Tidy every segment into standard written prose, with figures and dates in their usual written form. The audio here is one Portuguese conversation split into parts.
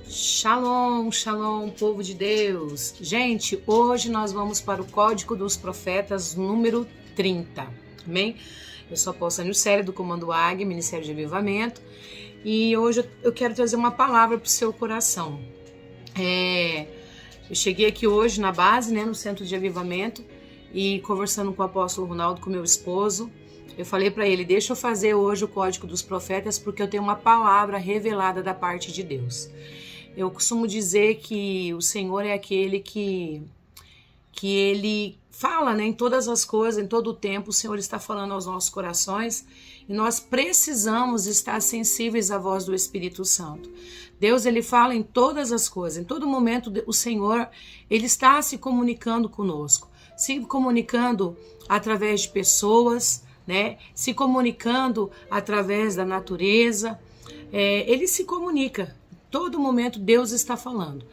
Shalom, shalom, povo de Deus. Gente, hoje nós vamos para o Código dos Profetas número 30, amém? Eu sou a apóstola Nilcélia do Comando Águia, Ministério de Avivamento, e hoje eu quero trazer uma palavra para o seu coração. Eu cheguei aqui hoje na base, no Centro de Avivamento, e conversando com o apóstolo Ronaldo, com meu esposo, eu falei para ele, deixa eu fazer hoje o Código dos Profetas, porque eu tenho uma palavra revelada da parte de Deus. Eu costumo dizer que o Senhor é aquele que Ele fala, em todas as coisas, em todo o tempo, o Senhor está falando aos nossos corações e nós precisamos estar sensíveis à voz do Espírito Santo. Deus, Ele fala em todas as coisas, em todo momento o Senhor, Ele está se comunicando conosco, se comunicando através de pessoas, se comunicando através da natureza, Ele se comunica. Todo momento Deus está falando.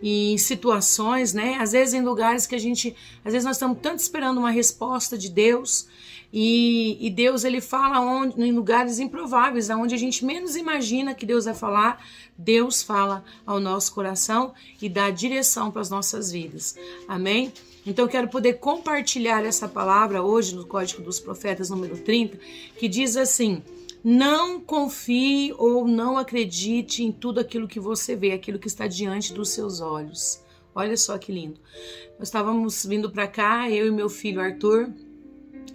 E em situações, às vezes em lugares que às vezes nós estamos tanto esperando uma resposta de Deus, e Deus, Ele fala em lugares improváveis, onde a gente menos imagina que Deus vai falar, Deus fala ao nosso coração e dá direção para as nossas vidas. Amém? Então eu quero poder compartilhar essa palavra hoje no Código dos Profetas número 30, que diz assim: não confie ou não acredite em tudo aquilo que você vê, aquilo que está diante dos seus olhos. Olha só que lindo. Nós estávamos vindo para cá, eu e meu filho Arthur,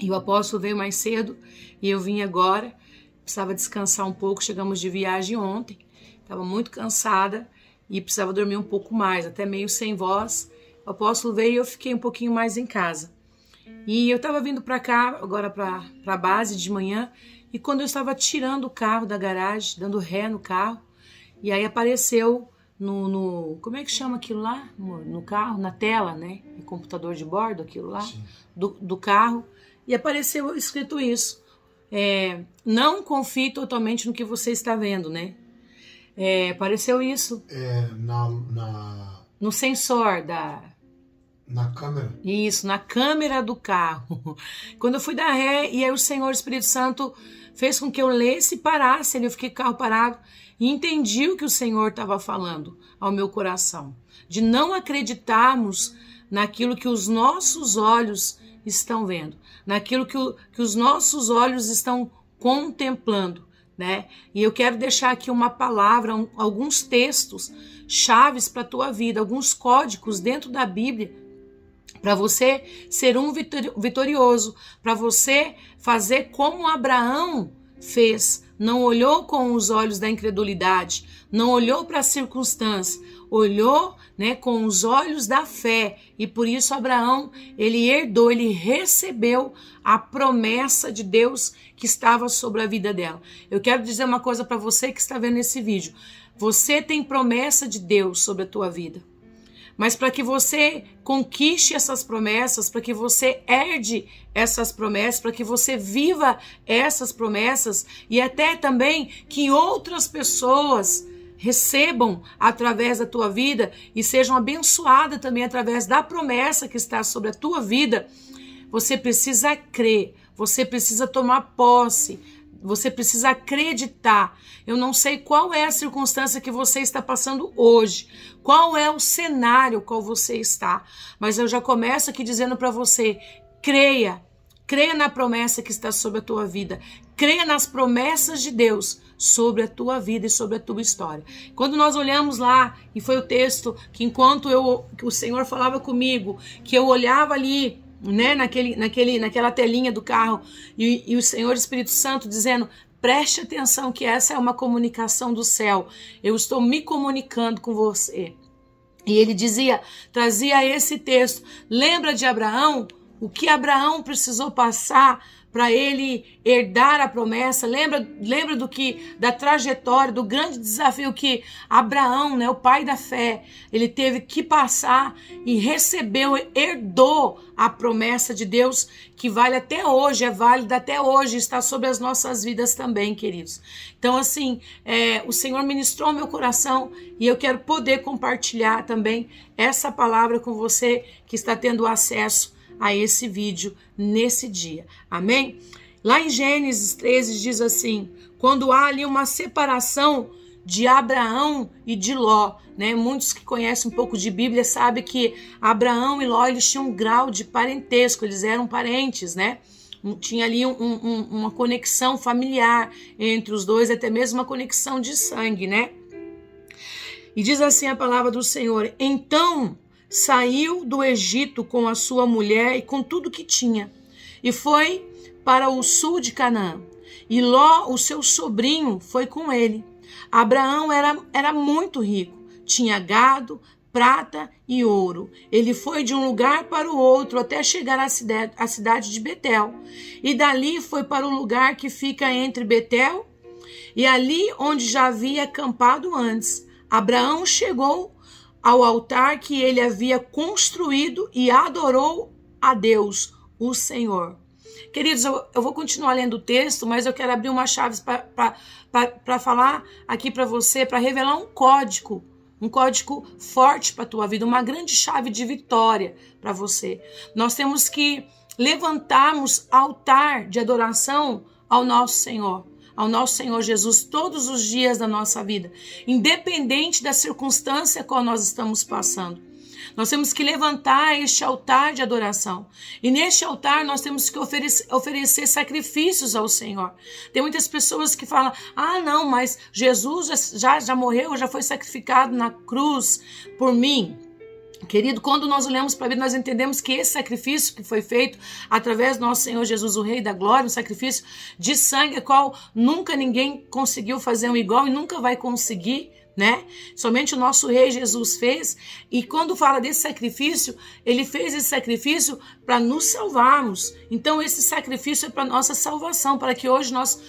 e o apóstolo veio mais cedo, e eu vim agora, precisava descansar um pouco, chegamos de viagem ontem, estava muito cansada e precisava dormir um pouco mais, até meio sem voz. O apóstolo veio e eu fiquei um pouquinho mais em casa. E eu estava vindo para cá, agora para a base de manhã, e quando eu estava tirando o carro da garagem, dando ré no carro, e aí apareceu como é que chama aquilo lá? No carro, na tela, no computador de bordo, aquilo lá, do carro, e apareceu escrito isso. Não confie totalmente no que você está vendo, apareceu isso. No sensor Na câmera? Isso, na câmera do carro. Quando eu fui dar ré, e aí o Senhor Espírito Santo fez com que eu lesse e parasse, eu fiquei com o carro parado e entendi o que o Senhor estava falando ao meu coração. De não acreditarmos naquilo que os nossos olhos estão vendo, naquilo que os nossos olhos estão contemplando, E eu quero deixar aqui uma palavra, alguns textos chaves para a tua vida, alguns códigos dentro da Bíblia, para você ser um vitorioso, para você fazer como Abraão fez. Não olhou com os olhos da incredulidade, não olhou para a circunstância, olhou com os olhos da fé. E por isso Abraão, ele herdou, ele recebeu a promessa de Deus que estava sobre a vida dela. Eu quero dizer uma coisa para você que está vendo esse vídeo. Você tem promessa de Deus sobre a tua vida. Mas para que você conquiste essas promessas, para que você herde essas promessas, para que você viva essas promessas e até também que outras pessoas recebam através da tua vida e sejam abençoadas também através da promessa que está sobre a tua vida, você precisa crer, você precisa tomar posse, você precisa acreditar. Eu não sei qual é a circunstância que você está passando hoje, qual é o cenário qual você está, mas eu já começo aqui dizendo para você, creia na promessa que está sobre a tua vida, creia nas promessas de Deus sobre a tua vida e sobre a tua história. Quando nós olhamos lá, e foi o texto que enquanto que o Senhor falava comigo, que eu olhava ali, naquela telinha do carro, e o Senhor Espírito Santo dizendo, preste atenção que essa é uma comunicação do céu, eu estou me comunicando com você. E ele trazia esse texto, lembra de Abraão, o que Abraão precisou passar para ele herdar a promessa, lembra da trajetória, do grande desafio que Abraão, o pai da fé, ele teve que passar e recebeu, herdou a promessa de Deus que vale até hoje, é válida até hoje, está sobre as nossas vidas também, queridos. Então assim, o Senhor ministrou meu coração e eu quero poder compartilhar também essa palavra com você que está tendo acesso a esse vídeo nesse dia, amém? Lá em Gênesis 13 diz assim, quando há ali uma separação de Abraão e de Ló, né? Muitos que conhecem um pouco de Bíblia sabem que Abraão e Ló, eles tinham um grau de parentesco, eles eram parentes, né? Tinha ali uma conexão familiar entre os dois, até mesmo uma conexão de sangue, né? E diz assim a palavra do Senhor: então saiu do Egito com a sua mulher e com tudo que tinha, e foi para o sul de Canaã. E Ló, o seu sobrinho, foi com ele. Abraão era muito rico, tinha gado, prata e ouro. Ele foi de um lugar para o outro até chegar à cidade de Betel. E dali foi para o lugar que fica entre Betel e ali onde já havia acampado antes. Abraão chegou ao altar que ele havia construído e adorou a Deus, o Senhor. Queridos, eu vou continuar lendo o texto, mas eu quero abrir uma chave para falar aqui para você, para revelar um código forte para a tua vida, uma grande chave de vitória para você. Nós temos que levantarmos altar de adoração ao nosso Senhor Jesus todos os dias da nossa vida, independente da circunstância qual nós estamos passando. Nós temos que levantar este altar de adoração. E neste altar nós temos que oferecer sacrifícios ao Senhor. Tem muitas pessoas que falam: ah, não, mas Jesus já morreu, já foi sacrificado na cruz por mim. Querido, quando nós olhamos para a Bíblia, nós entendemos que esse sacrifício que foi feito através do nosso Senhor Jesus, o Rei da Glória, um sacrifício de sangue, a qual nunca ninguém conseguiu fazer um igual e nunca vai conseguir, né? Somente o nosso Rei Jesus fez. E quando fala desse sacrifício, ele fez esse sacrifício para nos salvarmos. Então esse sacrifício é para nossa salvação, para que hoje nós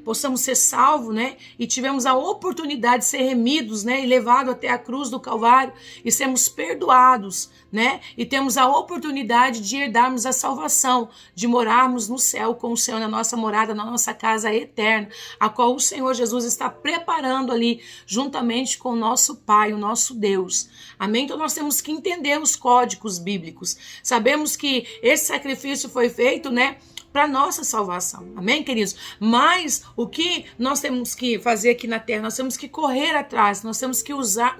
possamos ser salvos, né? E tivemos a oportunidade de ser remidos, né? E levados até a cruz do Calvário e sermos perdoados, né? E temos a oportunidade de herdarmos a salvação, de morarmos no céu com o Senhor na nossa morada, na nossa casa eterna, a qual o Senhor Jesus está preparando ali, juntamente com o nosso Pai, o nosso Deus. Amém? Então nós temos que entender os códigos bíblicos. Sabemos que esse sacrifício foi feito, né, para nossa salvação. Amém, queridos? Mas o que nós temos que fazer aqui na terra? Nós temos que correr atrás, nós temos que usar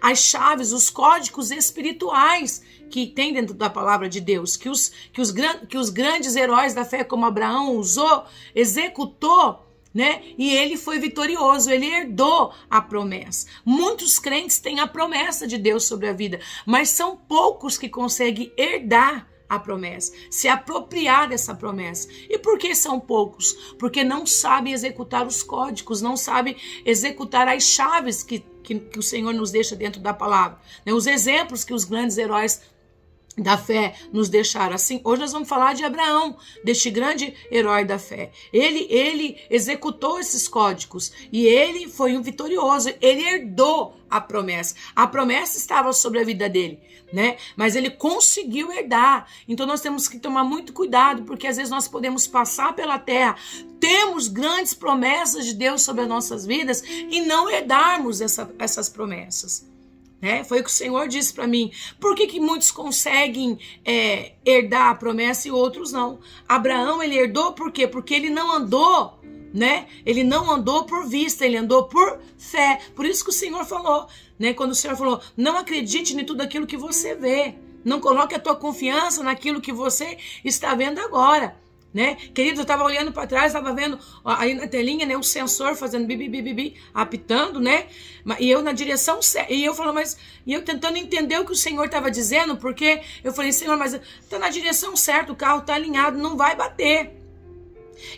as chaves, os códigos espirituais que tem dentro da palavra de Deus, que os grandes heróis da fé, como Abraão usou, executou, né? E ele foi vitorioso, ele herdou a promessa. Muitos crentes têm a promessa de Deus sobre a vida, mas são poucos que conseguem herdar a promessa, se apropriar dessa promessa. E por que são poucos? Porque não sabem executar os códigos, não sabem executar as chaves que o Senhor nos deixa dentro da palavra, né? Os exemplos que os grandes heróis da fé nos deixaram. Assim, hoje nós vamos falar de Abraão, deste grande herói da fé. Ele executou esses códigos e ele foi um vitorioso, ele herdou a promessa. A promessa estava sobre a vida dele, né? Mas ele conseguiu herdar. Então nós temos que tomar muito cuidado, porque às vezes nós podemos passar pela terra, temos grandes promessas de Deus sobre as nossas vidas e não herdarmos essas promessas. Foi o que o Senhor disse para mim. Por que muitos conseguem herdar a promessa e outros não? Abraão, ele herdou por quê? Porque ele não andou, né? Ele não andou por vista, ele andou por fé. Por isso que o Senhor falou, né? Quando o Senhor falou: não acredite em tudo aquilo que você vê. Não coloque a tua confiança naquilo que você está vendo agora. Né? Queridos, eu estava olhando para trás, estava vendo aí na telinha, né, o sensor fazendo bibi, apitando, né? E eu na direção certa, e eu falando, e eu tentando entender o que o Senhor estava dizendo, porque eu falei: Senhor, mas está na direção certa, o carro está alinhado, não vai bater.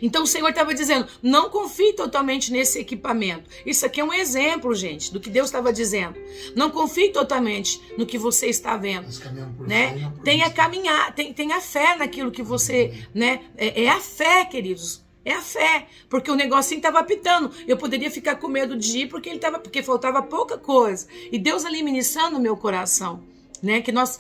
Então o Senhor estava dizendo: não confie totalmente nesse equipamento. Isso aqui é um exemplo, gente, do que Deus estava dizendo. Não confie totalmente no que você está vendo, né? Tenha fé naquilo que você, né? É a fé, queridos. É a fé, porque o negocinho estava apitando. Eu poderia ficar com medo de ir porque faltava pouca coisa. E Deus ali ministrando no meu coração, né? Que nós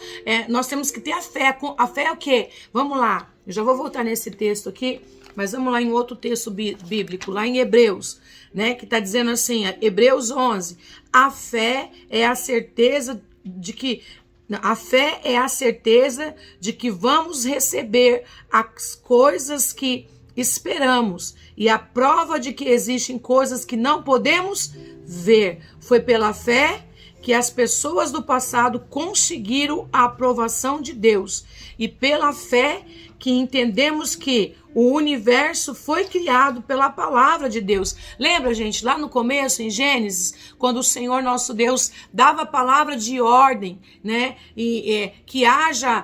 temos que ter a fé. A fé é o quê? Vamos lá. Eu já vou voltar nesse texto aqui. Mas vamos lá em outro texto bíblico, lá em Hebreus, né? Que está dizendo assim, Hebreus 11. A fé é a certeza de que vamos receber as coisas que esperamos, e a prova de que existem coisas que não podemos ver. Foi pela fé que as pessoas do passado conseguiram a aprovação de Deus, e pela fé que entendemos que o universo foi criado pela palavra de Deus. Lembra, gente, lá no começo, em Gênesis, quando o Senhor nosso Deus dava a palavra de ordem, né? Que haja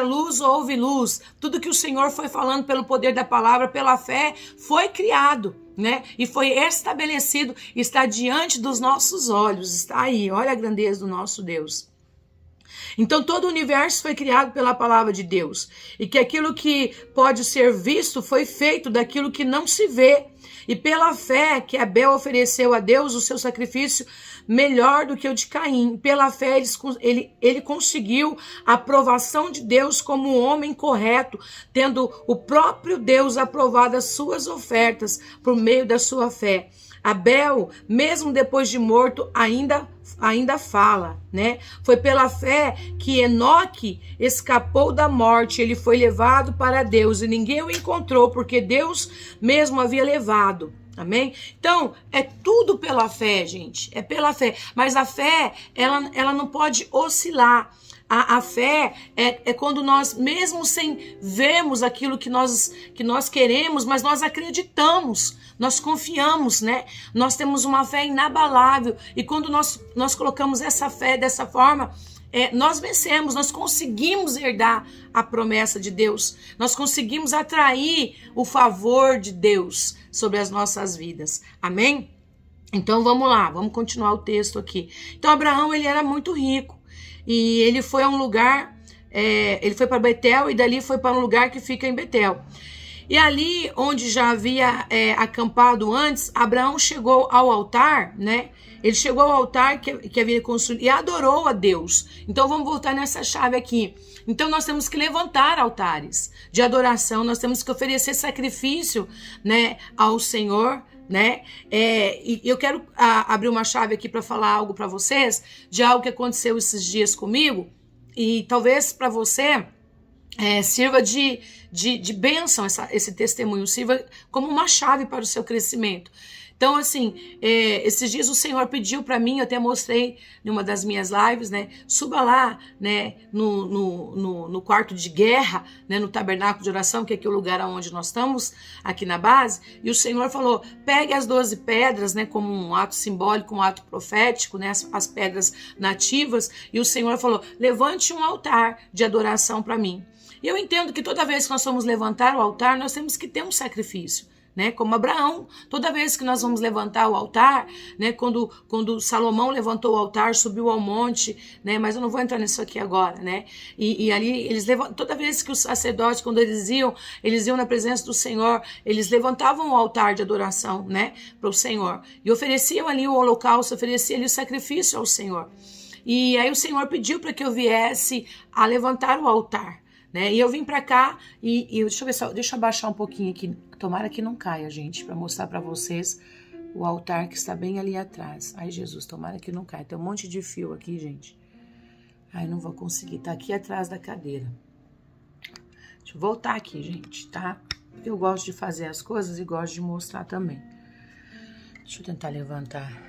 luz, houve luz. Tudo que o Senhor foi falando pelo poder da palavra, pela fé, foi criado, né? E foi estabelecido, está diante dos nossos olhos, está aí, olha a grandeza do nosso Deus. Então todo o universo foi criado pela palavra de Deus, e que aquilo que pode ser visto foi feito daquilo que não se vê, e pela fé que Abel ofereceu a Deus o seu sacrifício melhor do que o de Caim, pela fé ele conseguiu a aprovação de Deus como um homem correto, tendo o próprio Deus aprovado as suas ofertas por meio da sua fé. Abel, mesmo depois de morto, ainda fala, né? Foi pela fé que Enoque escapou da morte, ele foi levado para Deus e ninguém o encontrou, porque Deus mesmo havia levado. Amém? Então, é tudo pela fé, gente. É pela fé. Mas a fé, ela não pode oscilar. A fé é quando nós, mesmo sem vermos aquilo que nós queremos, mas nós acreditamos, nós confiamos, né? Nós temos uma fé inabalável. E quando nós colocamos essa fé dessa forma, nós vencemos, nós conseguimos herdar a promessa de Deus. Nós conseguimos atrair o favor de Deus sobre as nossas vidas. Amém? Então vamos lá, vamos continuar o texto aqui. Então Abraão, ele era muito rico. E ele foi a um lugar, ele foi para Betel e dali foi para um lugar que fica em Betel. E ali onde já havia acampado antes, Abraão chegou ao altar, né? Ele chegou ao altar que havia construído e adorou a Deus. Então vamos voltar nessa chave aqui. Então nós temos que levantar altares de adoração, nós temos que oferecer sacrifício, né, ao Senhor, né? E eu quero abrir uma chave aqui para falar algo para vocês, de algo que aconteceu esses dias comigo, e talvez para você sirva de bênção esse testemunho, sirva como uma chave para o seu crescimento. Então, assim, esses dias o Senhor pediu para mim, eu até mostrei em uma das minhas lives, né? Suba lá, né? No quarto de guerra, né? No tabernáculo de oração, que é aqui o lugar onde nós estamos, aqui na base. E o Senhor falou, pegue as 12 pedras, né? Como um ato simbólico, um ato profético, né? As pedras nativas. E o Senhor falou, levante um altar de adoração para mim. E eu entendo que toda vez que nós vamos levantar o altar, nós temos que ter um sacrifício, né? Como Abraão, toda vez que nós vamos levantar o altar, né? Quando Salomão levantou o altar, subiu ao monte, né? Mas eu não vou entrar nisso aqui agora, né? E ali eles toda vez que os sacerdotes, quando eles iam na presença do Senhor, eles levantavam o altar de adoração, né? Para o Senhor e ofereciam ali o holocausto, ofereciam ali o sacrifício ao Senhor. E aí o Senhor pediu para que eu viesse a levantar o altar, né? E eu vim pra cá e deixa eu ver só, deixa eu abaixar um pouquinho aqui, tomara que não caia, gente, pra mostrar pra vocês o altar que está bem ali atrás. Ai, Jesus, tomara que não caia, tem um monte de fio aqui, gente. Ai, não vou conseguir, tá aqui atrás da cadeira. Deixa eu voltar aqui, gente, tá? Eu gosto de fazer as coisas e gosto de mostrar também. Deixa eu tentar levantar.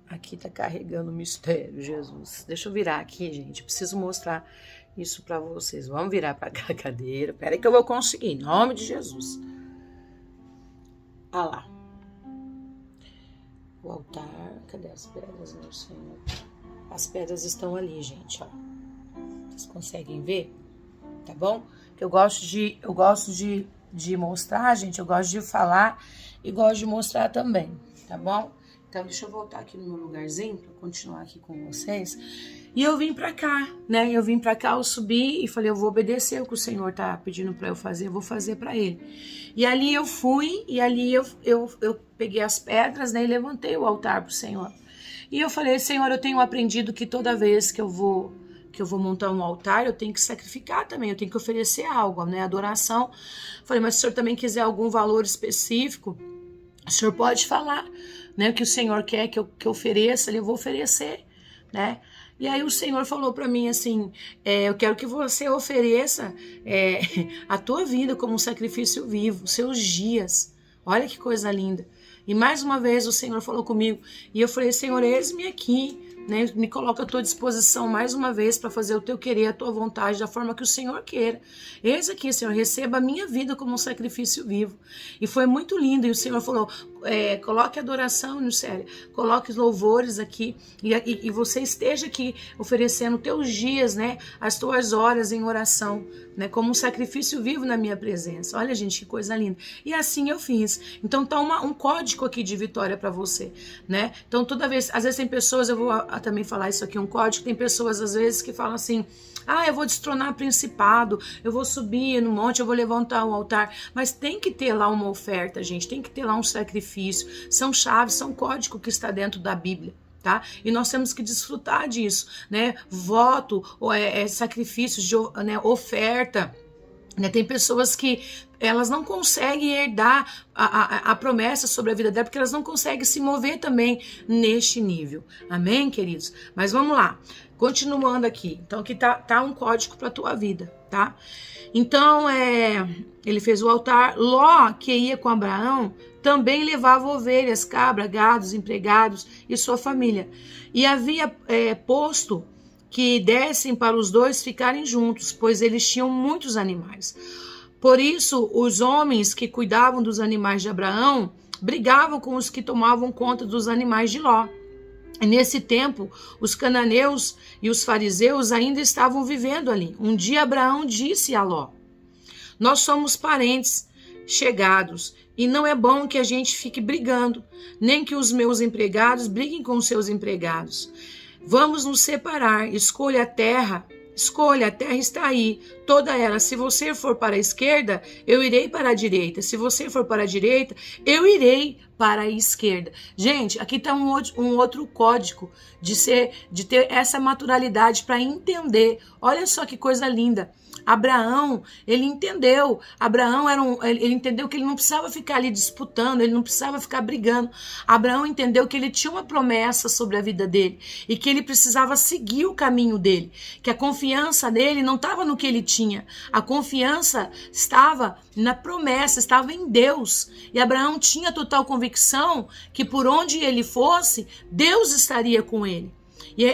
Aqui tá carregando o mistério, Jesus. Deixa eu virar aqui, gente, preciso mostrar isso para vocês. Vamos virar para cá a cadeira. Pera aí que eu vou conseguir, em nome de Jesus. Ah lá. O altar. Cadê as pedras, meu Senhor? As pedras estão ali, gente, ó. Vocês conseguem ver? Tá bom? Eu gosto de mostrar, gente. Eu gosto de falar e gosto de mostrar também, tá bom? Então, deixa eu voltar aqui no meu lugarzinho para continuar aqui com vocês. E eu vim para cá, né? Eu vim para cá, eu subi e falei, eu vou obedecer o que o Senhor tá pedindo para eu fazer, eu vou fazer para Ele. E ali eu fui, e ali eu peguei as pedras, né? E levantei o altar pro Senhor. E eu falei, Senhor, eu tenho aprendido que toda vez que eu vou montar um altar, eu tenho que sacrificar também, eu tenho que oferecer algo, né? Adoração. Falei, mas se o Senhor também quiser algum valor específico, o Senhor pode falar, né? O que o Senhor quer que eu ofereça, eu vou oferecer, né? E aí o Senhor falou para mim assim, eu quero que você ofereça a tua vida como um sacrifício vivo, seus dias. Olha que coisa linda. E mais uma vez o Senhor falou comigo, e eu falei, Senhor, eis-me aqui, né? Me coloca à tua disposição mais uma vez para fazer o teu querer, a tua vontade, da forma que o Senhor queira. Eis aqui, Senhor, receba a minha vida como um sacrifício vivo. E foi muito lindo, e o Senhor falou, coloque adoração no sério, coloque os louvores aqui, e você esteja aqui oferecendo teus dias, né, as tuas horas em oração, né, como um sacrifício vivo na minha presença. Olha, gente, que coisa linda. E assim eu fiz. Então tá um código aqui de vitória para você, né? Então toda vez, às vezes tem pessoas, eu vou também falar isso aqui, um código, tem pessoas às vezes que falam assim, eu vou destronar principado, eu vou subir no monte, eu vou levantar o altar, mas tem que ter lá uma oferta, gente, tem que ter lá um sacrifício, são chaves, são código que está dentro da Bíblia. Tá? E nós temos que desfrutar disso, né? Voto, sacrifícios, né? Oferta, né? Tem pessoas que elas não conseguem herdar a promessa sobre a vida dela, porque elas não conseguem se mover também neste nível. Amém, queridos? Mas vamos lá, continuando aqui. Então aqui tá um código para a tua vida, tá? Então ele fez o altar. Ló, que ia com Abraão, também levava ovelhas, cabras, gados, empregados e sua família. E havia posto que dessem para os dois ficarem juntos, pois eles tinham muitos animais. Por isso, os homens que cuidavam dos animais de Abraão brigavam com os que tomavam conta dos animais de Ló. E nesse tempo, os cananeus e os fariseus ainda estavam vivendo ali. Um dia Abraão disse a Ló: nós somos parentes chegados, e não é bom que a gente fique brigando, nem que os meus empregados briguem com os seus empregados. Vamos nos separar, escolha, a terra está aí, toda ela. Se você for para a esquerda, eu irei para a direita. Se você for para a direita, eu irei para a esquerda. Gente, aqui está um outro código de ter essa maturidade para entender. Olha só que coisa linda. Abraão, ele entendeu. Ele entendeu que ele não precisava ficar ali disputando, ele não precisava ficar brigando. Abraão entendeu que ele tinha uma promessa sobre a vida dele e que ele precisava seguir o caminho dele, que a confiança dele não estava no que ele tinha. A confiança estava na promessa, estava em Deus. E Abraão tinha total convicção que por onde ele fosse, Deus estaria com ele. E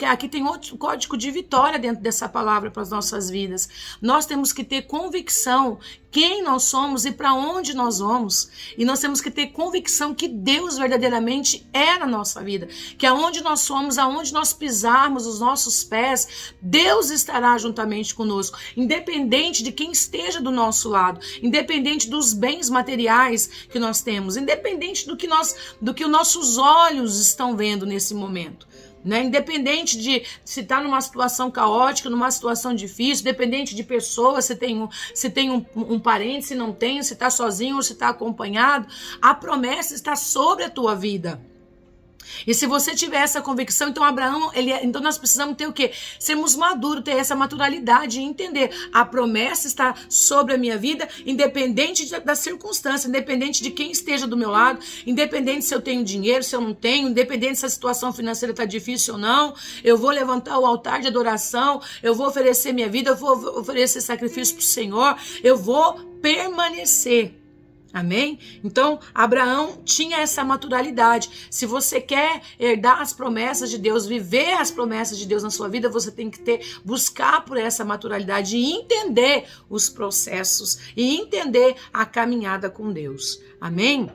aqui tem outro código de vitória dentro dessa palavra para as nossas vidas. Nós temos que ter convicção quem nós somos e para onde nós vamos. E nós temos que ter convicção que Deus verdadeiramente é na nossa vida. Que aonde nós somos, aonde nós pisarmos os nossos pés, Deus estará juntamente conosco. Independente de quem esteja do nosso lado. Independente dos bens materiais que nós temos. Independente do que os nossos olhos estão vendo nesse momento. Né? Independente de se está numa situação caótica, numa situação difícil, independente de pessoas, se tem um parente, se não tem, se está sozinho ou se está acompanhado, a promessa está sobre a tua vida. E se você tiver essa convicção, então então nós precisamos ter o quê? Sermos maduros, ter essa maturidade e entender. A promessa está sobre a minha vida, independente da circunstância, independente de quem esteja do meu lado, independente se eu tenho dinheiro, se eu não tenho, independente se a situação financeira está difícil ou não, eu vou levantar o altar de adoração, eu vou oferecer minha vida, eu vou oferecer sacrifício para o Senhor, eu vou permanecer. Amém? Então, Abraão tinha essa maturidade. Se você quer herdar as promessas de Deus, viver as promessas de Deus na sua vida, você tem que buscar por essa maturidade e entender os processos e entender a caminhada com Deus. Amém?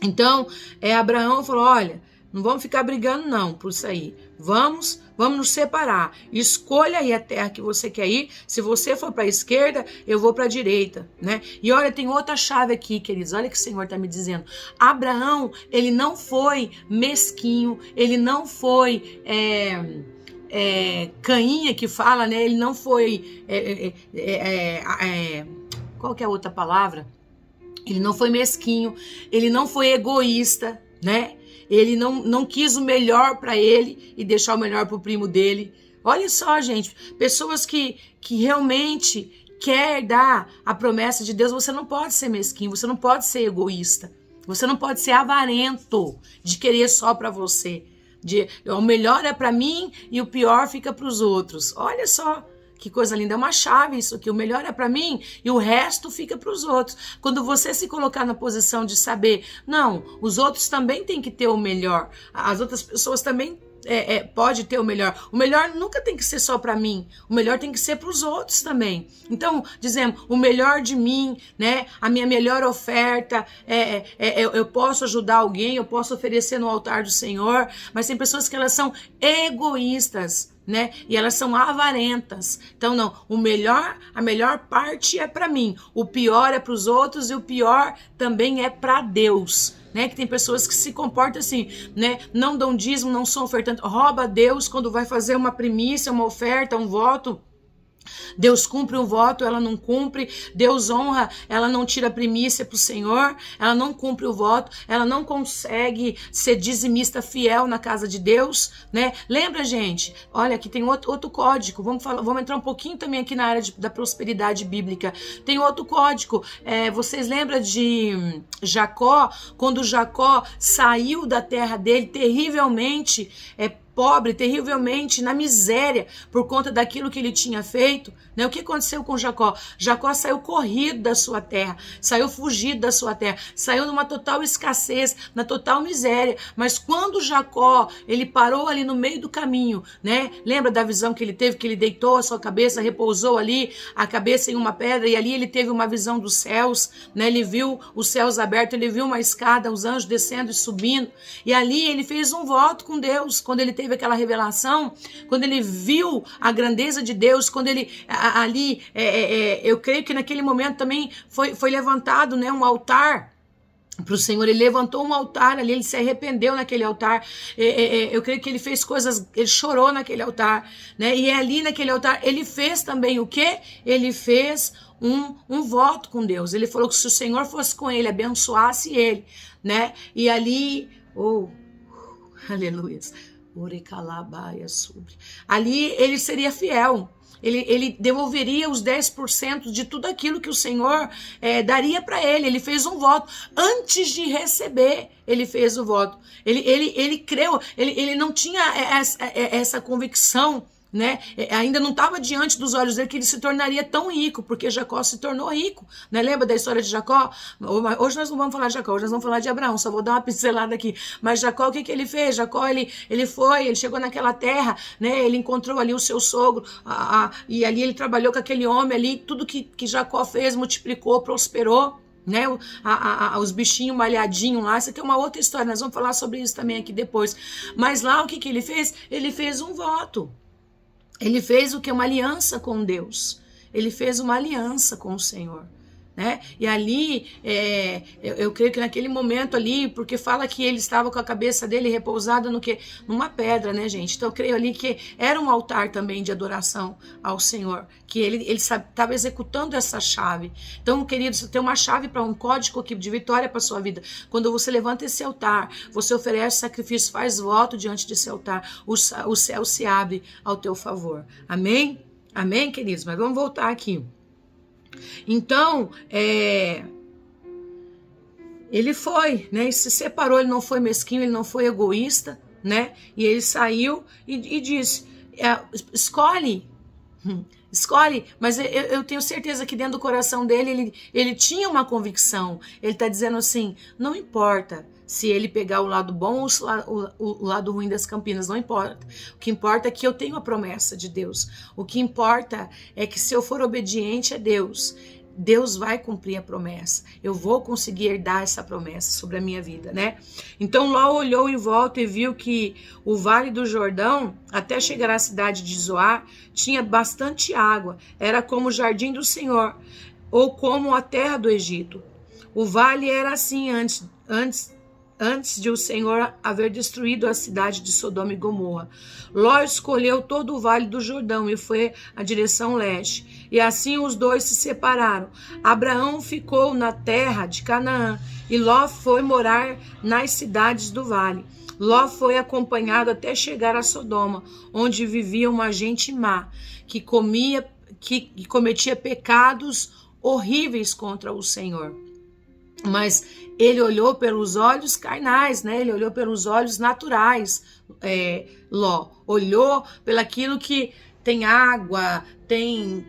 Então, Abraão falou, olha, não vamos ficar brigando não por isso aí. Vamos nos separar. Escolha aí a terra que você quer ir. Se você for para a esquerda, eu vou para a direita, né? E olha, tem outra chave aqui, queridos. Olha o que o Senhor está me dizendo. Abraão, ele não foi mesquinho, ele não foi cainha que fala, né? Ele não foi qual que é a outra palavra? Ele não foi mesquinho, ele não foi egoísta, né? Ele não quis o melhor para ele e deixar o melhor para o primo dele. Olha só, gente, pessoas que realmente querem dar a promessa de Deus, você não pode ser mesquinho, você não pode ser egoísta, você não pode ser avarento de querer só para você. O melhor é para mim e o pior fica para os outros. Olha só. Que coisa linda, é uma chave isso aqui. O melhor é para mim e o resto fica para os outros. Quando você se colocar na posição de saber, não, os outros também têm que ter o melhor. As outras pessoas também pode ter o melhor. O melhor nunca tem que ser só para mim. O melhor tem que ser para os outros também. Então, dizemos, o melhor de mim, né? A minha melhor oferta, eu posso ajudar alguém, eu posso oferecer no altar do Senhor, mas tem pessoas que elas são egoístas, né? E elas são avarentas. Então não, a melhor parte é para mim, o pior é para os outros e o pior também é para Deus, né? Que tem pessoas que se comportam assim, né? Não dão dízimo, não são ofertantes, rouba Deus quando vai fazer uma primícia, uma oferta, um voto. Deus cumpre o voto, ela não cumpre. Deus honra, ela não tira a primícia para o Senhor. Ela não cumpre o voto, ela não consegue ser dizimista fiel na casa de Deus, né? Lembra, gente? Olha, aqui tem outro código. Vamos entrar um pouquinho também aqui na área da prosperidade bíblica. Tem outro código. Vocês lembram de Jacó? Quando Jacó saiu da terra dele terrivelmente pobre, terrivelmente na miséria por conta daquilo que ele tinha feito, né? O que aconteceu com Jacó? Jacó saiu corrido da sua terra, saiu fugido da sua terra, saiu numa total escassez, na total miséria, mas quando Jacó, ele parou ali no meio do caminho, né? Lembra da visão que ele teve, que ele deitou a sua cabeça, repousou ali, a cabeça em uma pedra, e ali ele teve uma visão dos céus, né? Ele viu os céus abertos, ele viu uma escada, os anjos descendo e subindo, e ali ele fez um voto com Deus, quando ele teve aquela revelação, quando ele viu a grandeza de Deus, quando ele eu creio que naquele momento também foi levantado, né, um altar para o Senhor. Ele levantou um altar ali, ele se arrependeu naquele altar. Eu creio que ele fez coisas, ele chorou naquele altar, né? E ali naquele altar ele fez também o quê? Ele fez um voto com Deus. Ele falou que se o Senhor fosse com ele, abençoasse ele, né? E ali, aleluia. Ali ele seria fiel. Ele devolveria os 10% de tudo aquilo que o Senhor daria para ele. Ele fez um voto. Antes de receber, ele fez o voto. Ele creu, ele não tinha essa convicção, né? Ainda não estava diante dos olhos dele que ele se tornaria tão rico, porque Jacó se tornou rico, né? Lembra da história de Jacó? Hoje nós não vamos falar de Jacó, hoje nós vamos falar de Abraão, só vou dar uma pincelada aqui. Mas Jacó, o que ele fez? Jacó, ele chegou naquela terra, né? Ele encontrou ali o seu sogro, e ali ele trabalhou com aquele homem ali, tudo que Jacó fez, multiplicou, prosperou, né? Os bichinhos malhadinhos lá. Isso aqui é uma outra história, nós vamos falar sobre isso também aqui depois. Mas lá o que ele fez? Ele fez um voto. Ele fez o que? Uma aliança com Deus. Ele fez uma aliança com o Senhor, né? E ali, eu creio que naquele momento ali, porque fala que ele estava com a cabeça dele repousada no quê? Numa pedra, né, gente? Então eu creio ali que era um altar também de adoração ao Senhor, que ele estava executando essa chave. Então, queridos, você tem uma chave para um código aqui de vitória para sua vida. Quando você levanta esse altar, você oferece sacrifício, faz voto diante desse altar, o céu se abre ao teu favor. Amém? Amém, queridos? Mas vamos voltar aqui. Então, ele foi, né? Ele se separou, ele não foi mesquinho, ele não foi egoísta, né? E ele saiu e disse, escolhe, mas eu tenho certeza que dentro do coração dele, ele tinha uma convicção. Ele está dizendo assim, não importa se ele pegar o lado bom ou o lado ruim das Campinas, não importa. O que importa é que eu tenho a promessa de Deus. O que importa é que se eu for obediente a Deus, Deus vai cumprir a promessa. Eu vou conseguir herdar essa promessa sobre a minha vida, né? Então Ló olhou em volta e viu que o Vale do Jordão, até chegar à cidade de Zoar, tinha bastante água. Era como o jardim do Senhor, ou como a terra do Egito. O vale era assim antes de o Senhor haver destruído a cidade de Sodoma e Gomorra. Ló escolheu todo o Vale do Jordão e foi à direção leste. E assim os dois se separaram. Abraão ficou na terra de Canaã e Ló foi morar nas cidades do vale. Ló foi acompanhado até chegar a Sodoma, onde vivia uma gente má, que cometia pecados horríveis contra o Senhor. Mas ele olhou pelos olhos carnais, né? Ele olhou pelos olhos naturais. Ló olhou pelaquilo que tem água, tem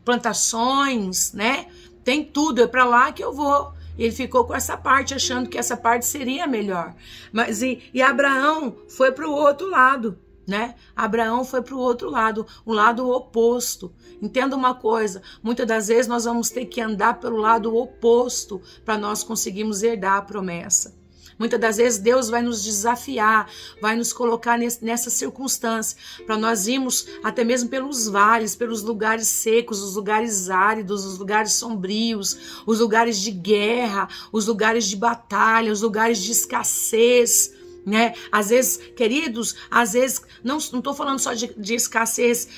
plantações, né? Tem tudo, é para lá que eu vou. Ele ficou com essa parte, achando que essa parte seria melhor. Mas e Abraão foi para o outro lado, né? Abraão foi para o outro lado, o lado oposto. Entenda uma coisa, muitas das vezes nós vamos ter que andar pelo lado oposto para nós conseguirmos herdar a promessa. Muitas das vezes Deus vai nos desafiar, vai nos colocar nessa circunstância, para nós irmos até mesmo pelos vales, pelos lugares secos, os lugares áridos, os lugares sombrios, os lugares de guerra, os lugares de batalha, os lugares de escassez, né? Às vezes, queridos, às vezes, não estou falando só de escassez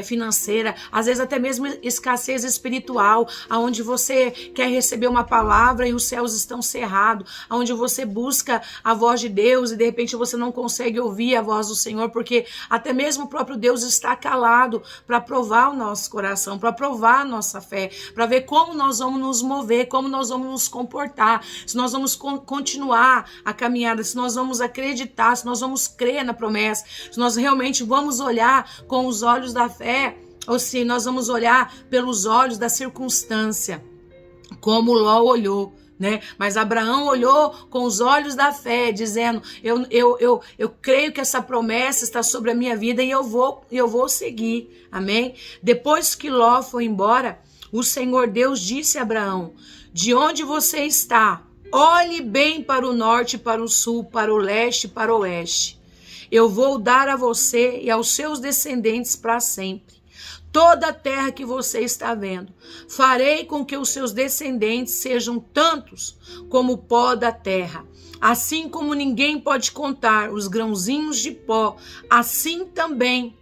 financeira, às vezes até mesmo escassez espiritual, aonde você quer receber uma palavra e os céus estão cerrados, aonde você busca a voz de Deus e de repente você não consegue ouvir a voz do Senhor, porque até mesmo o próprio Deus está calado para provar o nosso coração, para provar a nossa fé, para ver como nós vamos nos mover, como nós vamos nos comportar, se nós vamos continuar a caminhada, se nós vamos acreditar, se nós vamos crer na promessa, se nós realmente vamos olhar com os olhos da fé, ou se nós vamos olhar pelos olhos da circunstância, como Ló olhou, né? Mas Abraão olhou com os olhos da fé, dizendo, eu creio que essa promessa está sobre a minha vida e eu vou seguir, amém? Depois que Ló foi embora, o Senhor Deus disse a Abraão, de onde você está? Olhe bem para o norte, para o sul, para o leste, para o oeste. Eu vou dar a você e aos seus descendentes para sempre toda a terra que você está vendo. Farei com que os seus descendentes sejam tantos como o pó da terra. Assim como ninguém pode contar os grãozinhos de pó, assim também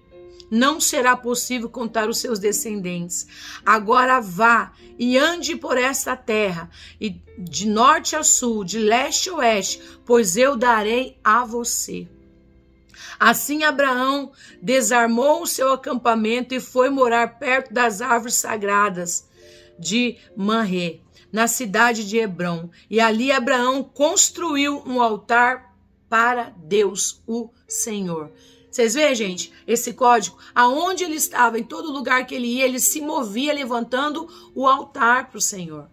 não será possível contar os seus descendentes. Agora vá e ande por esta terra, e de norte a sul, de leste a oeste, pois eu darei a você. Assim Abraão desarmou o seu acampamento e foi morar perto das árvores sagradas de Manré, na cidade de Hebrom. E ali Abraão construiu um altar para Deus, o Senhor. Vocês veem, gente, esse código? Aonde ele estava, em todo lugar que ele ia, ele se movia levantando o altar para o Senhor,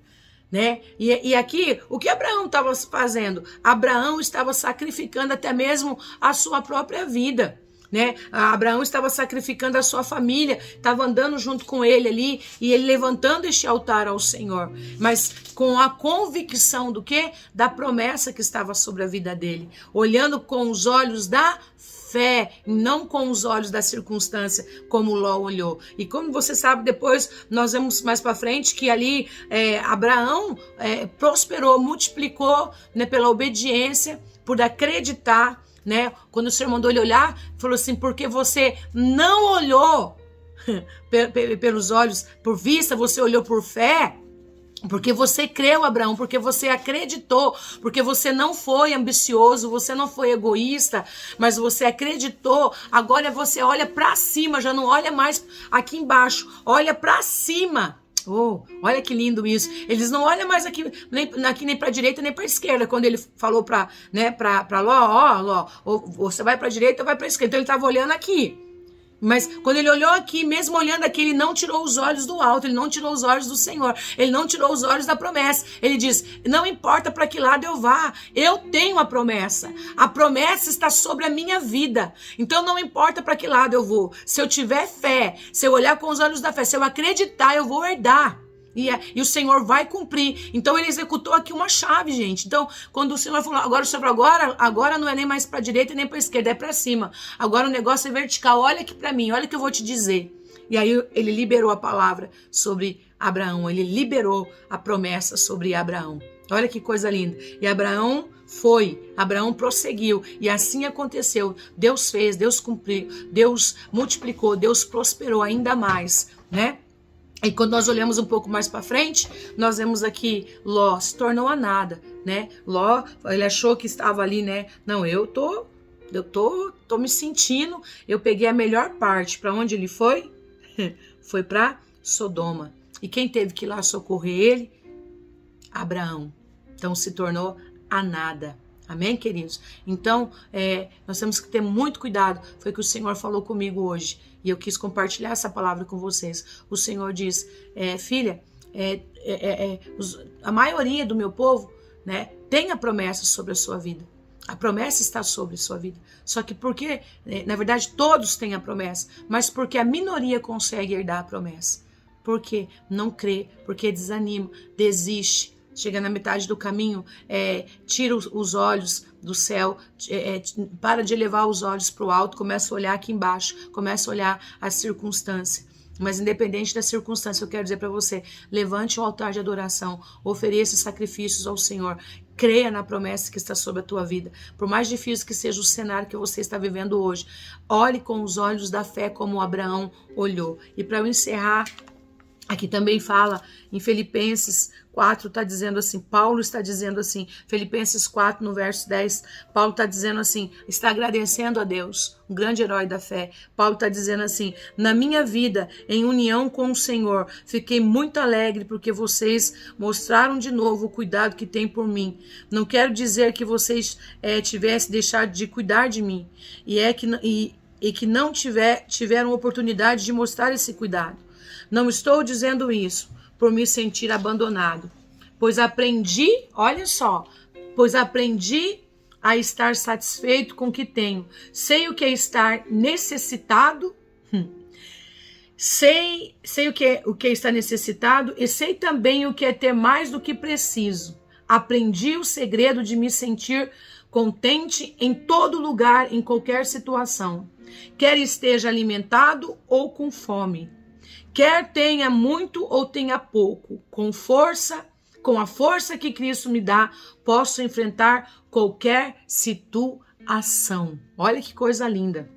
né? E aqui, o que Abraão estava fazendo? Abraão estava sacrificando até mesmo a sua própria vida, né? Abraão estava sacrificando a sua família, estava andando junto com ele ali, e ele levantando este altar ao Senhor, mas com a convicção do quê? Da promessa que estava sobre a vida dele, olhando com os olhos da fé, não com os olhos da circunstância, como Ló olhou. E como você sabe, depois nós vemos mais para frente que ali Abraão prosperou, multiplicou, né, pela obediência, por acreditar, né? Quando o Senhor mandou ele olhar, falou assim, porque você não olhou pelos olhos, por vista, você olhou por fé. Porque você creu, Abraão, porque você acreditou, porque você não foi ambicioso, você não foi egoísta, mas você acreditou. Agora você olha para cima, já não olha mais aqui embaixo, olha para cima. Oh, olha que lindo isso. Eles não olham mais aqui nem para a direita nem para a esquerda. Quando ele falou para Ló, Ló, ou você vai para a direita ou vai para a esquerda. Então ele estava olhando aqui. Mas quando ele olhou aqui, mesmo olhando aqui, ele não tirou os olhos do alto, ele não tirou os olhos do Senhor, ele não tirou os olhos da promessa. Ele diz, não importa para que lado eu vá, eu tenho a promessa está sobre a minha vida, então não importa para que lado eu vou, se eu tiver fé, se eu olhar com os olhos da fé, se eu acreditar, eu vou herdar. E o Senhor vai cumprir. Então ele executou aqui uma chave, gente. Então, quando o Senhor falou, agora não é nem mais para a direita nem para a esquerda, é para cima. Agora o negócio é vertical. Olha aqui para mim, olha o que eu vou te dizer. E aí ele liberou a palavra sobre Abraão. Ele liberou a promessa sobre Abraão. Olha que coisa linda. E Abraão prosseguiu. E assim aconteceu. Deus fez, Deus cumpriu, Deus multiplicou, Deus prosperou ainda mais, né? E quando nós olhamos um pouco mais para frente, nós vemos aqui Ló se tornou a nada, né? Ló, ele achou que estava ali, né? Não, eu tô me sentindo, eu peguei a melhor parte. Para onde ele foi? Foi para Sodoma. E quem teve que ir lá socorrer ele? Abraão. Então se tornou a nada. Amém, queridos? Então, nós temos que ter muito cuidado. Foi o que o Senhor falou comigo hoje. E eu quis compartilhar essa palavra com vocês. O Senhor diz, filha, a maioria do meu povo, né, tem a promessa sobre a sua vida. A promessa está sobre a sua vida. Só que porque, na verdade, todos têm a promessa. Mas porque a minoria consegue herdar a promessa. Porque não crê, porque desanima, desiste. Chega na metade do caminho, tira os olhos do céu, para de elevar os olhos para o alto, começa a olhar aqui embaixo, começa a olhar a circunstância. Mas independente da circunstância, eu quero dizer para você, levante o altar de adoração, ofereça sacrifícios ao Senhor, creia na promessa que está sobre a tua vida. Por mais difícil que seja o cenário que você está vivendo hoje, olhe com os olhos da fé como Abraão olhou. E para eu encerrar, aqui também fala em Filipenses 4, está dizendo assim, Paulo está dizendo assim, Filipenses 4, no verso 10, Paulo está dizendo assim, está agradecendo a Deus, um grande herói da fé. Paulo está dizendo assim, na minha vida, em união com o Senhor, fiquei muito alegre porque vocês mostraram de novo o cuidado que tem por mim. Não quero dizer que vocês tivessem deixado de cuidar de mim, e que não tiveram oportunidade de mostrar esse cuidado. Não estou dizendo isso por me sentir abandonado, pois aprendi, olha só, a estar satisfeito com o que tenho. Sei o que é estar necessitado, sei o que é estar necessitado e sei também o que é ter mais do que preciso. Aprendi o segredo de me sentir contente em todo lugar, em qualquer situação, quer esteja alimentado ou com fome. Quer tenha muito ou tenha pouco, com a força que Cristo me dá, posso enfrentar qualquer situação. Olha que coisa linda.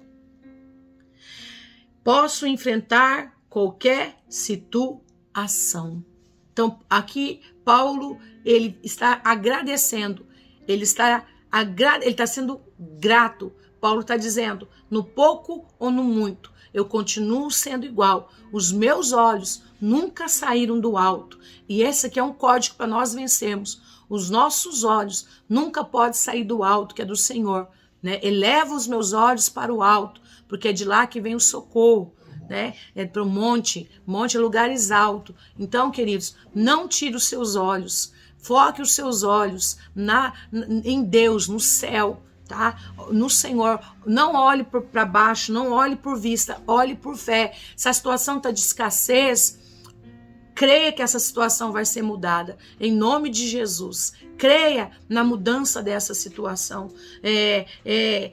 Posso enfrentar qualquer situação. Então, aqui Paulo, ele está agradecendo, ele está sendo grato. Paulo está dizendo, no pouco ou no muito, eu continuo sendo igual. Os meus olhos nunca saíram do alto. E esse aqui é um código para nós vencermos. Os nossos olhos nunca podem sair do alto, que é do Senhor. Né? Eleva os meus olhos para o alto, porque é de lá que vem o socorro. Né? É para o monte é lugares altos. Então, queridos, não tire os seus olhos. Foque os seus olhos em Deus, no céu. Tá? No Senhor, não olhe para baixo, não olhe por vista, olhe por fé. Se a situação está de escassez, creia que essa situação vai ser mudada, em nome de Jesus. Creia na mudança dessa situação.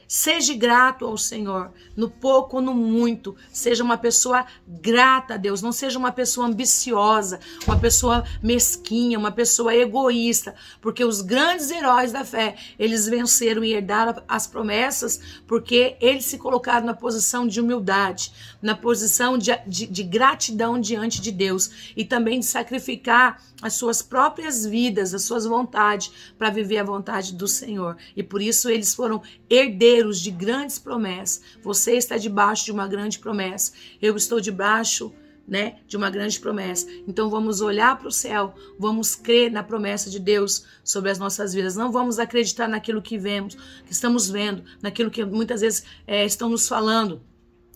Seja grato ao Senhor, no pouco ou no muito. Seja uma pessoa grata a Deus, não seja uma pessoa ambiciosa, uma pessoa mesquinha, uma pessoa egoísta, porque os grandes heróis da fé, eles venceram e herdaram as promessas, porque eles se colocaram na posição de humildade, na posição de gratidão diante de Deus, e também de sacrificar as suas próprias vidas, as suas vontades, para viver a vontade do Senhor. E por isso eles foram herdeiros de grandes promessas. Você está debaixo de uma grande promessa. Eu estou debaixo, né, de uma grande promessa. Então vamos olhar para o céu, vamos crer na promessa de Deus sobre as nossas vidas. Não vamos acreditar naquilo que vemos, que estamos vendo, naquilo que muitas vezes estão nos falando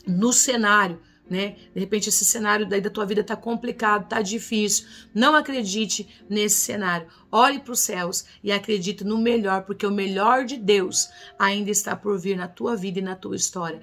no cenário. Né? De repente esse cenário daí da tua vida está complicado, está difícil. Não acredite nesse cenário. Olhe para os céus e acredite no melhor, porque o melhor de Deus ainda está por vir na tua vida e na tua história.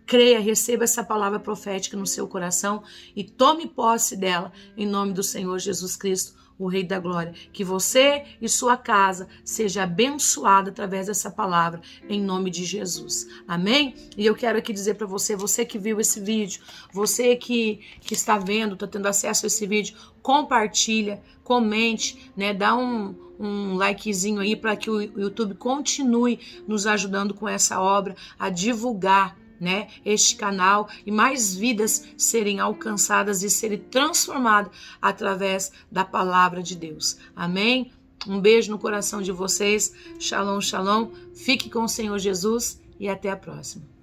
Creia, receba essa palavra profética no seu coração e tome posse dela em nome do Senhor Jesus Cristo, o Rei da Glória. Que você e sua casa seja abençoada através dessa palavra, em nome de Jesus. Amém? E eu quero aqui dizer para você, você que viu esse vídeo, você que está vendo, está tendo acesso a esse vídeo, compartilha, comente, né? Dá um likezinho aí para que o YouTube continue nos ajudando com essa obra, a divulgar, né, este canal e mais vidas serem alcançadas e serem transformadas através da palavra de Deus. Amém? Um beijo no coração de vocês. Shalom, shalom. Fique com o Senhor Jesus e até a próxima.